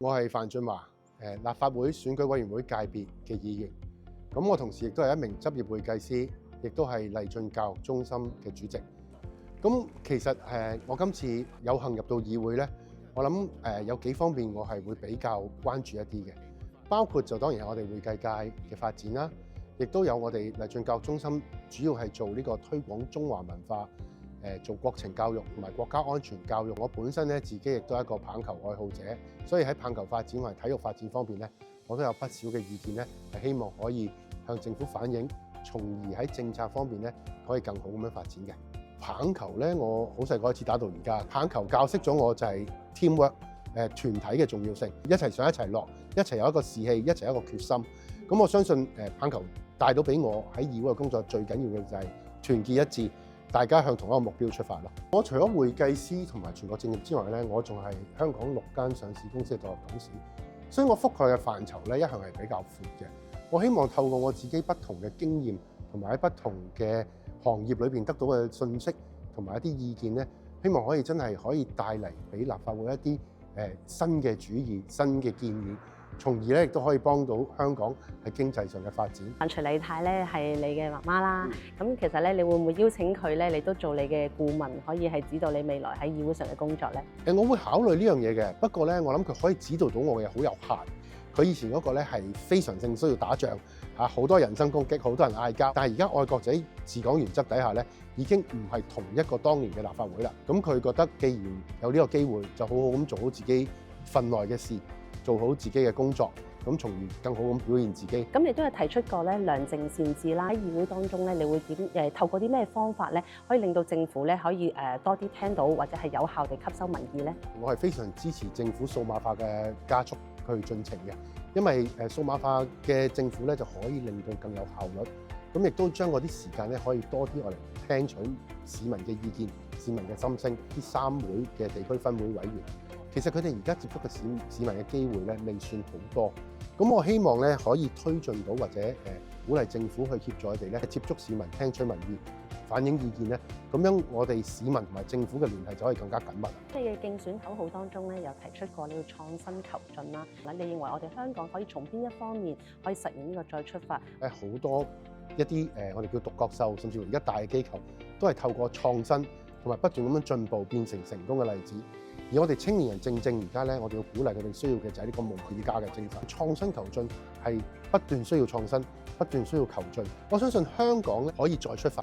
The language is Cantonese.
我係范俊華，立法會選舉委員會界別嘅議員。咁我同時亦都係一名執業會計師，亦都係勵進教育中心嘅主席。咁其實我今次有幸入到議會咧，我諗有幾方面我係會比較關注一啲嘅，包括就當然係我哋會計界嘅發展啦，亦都有我哋勵進教育中心主要係做呢個推廣中華文化。做國情教育同埋國家安全教育，我本身咧自己亦都係一個棒球愛好者，所以喺棒球發展同埋體育發展方面咧，我都有不少嘅意見咧，係希望可以向政府反映，從而喺政策方面咧可以更好咁樣發展嘅。棒球咧，我好細個開始打到而家，棒球教識咗我就係 teamwork， 團體嘅重要性，一齊上一齊落，一齊有一個士氣，一齊有一個決心。咁我相信棒球帶到俾我喺議會嘅工作最緊要嘅就係團結一致。大家向同一個目標出發咯。我除咗會計師同埋全國政協之外咧，我仲係香港6間上市公司嘅獨立董事，所以我覆蓋嘅範疇咧一向係比較闊嘅。我希望透過我自己不同嘅經驗，同埋喺不同嘅行業裏邊得到嘅信息同埋一啲意見咧，希望可以真係可以帶嚟俾立法會一啲新嘅主意、新嘅建議。從而咧，亦都可以幫到香港喺經濟上嘅發展。徐麗泰咧係你嘅媽媽啦，咁其實咧，你會唔會邀請佢咧，你都做你嘅顧問，可以係指導你未來喺議會上嘅工作咧？我會考慮呢樣嘢嘅，不過咧，我諗佢可以指導到我嘅好有限。佢以前嗰個咧係非常性需要打仗嚇，好多人身攻擊，好多人嗌交。但係而家愛國者治港原則底下咧，已經唔係同一個當年嘅立法會啦。咁佢覺得既然有呢個機會，就好好咁做好自己份內嘅事。做好自己嘅工作，咁從而更好咁表現自己。咁你都係提出過咧良政善治啦，喺議會當中咧，你會點透過啲咩方法咧，可以令到政府咧可以多啲聽到或者係有效地吸收民意咧？我係非常支持政府數碼化嘅加速去進程嘅，因為數碼化嘅政府咧就可以令到更有效率，咁亦都將嗰啲時間咧可以多啲我嚟聽取市民嘅意見、市民嘅心聲。啲3會嘅地區分會委員。其實佢哋而家接觸嘅市民嘅機會咧未算好多，咁我希望咧可以推進到或者鼓勵政府去協助佢哋咧接觸市民、聽取民意、反映意見咧，咁樣我哋市民同埋政府嘅聯繫就可以更加緊密。你嘅競選口號當中咧有提出過你要創新求進啦，你認為我哋香港可以從邊一方面可以實現呢個再出發？好多一啲我哋叫獨角獸，甚至乎而家大嘅機構都係透過創新同埋不斷咁樣進步變成成功嘅例子。而我哋青年人正而家咧，我哋要鼓勵佢哋需要嘅就係呢個無斷加嘅精神。創新求進係不斷需要創新，不斷需要求進。我相信香港咧可以再出發。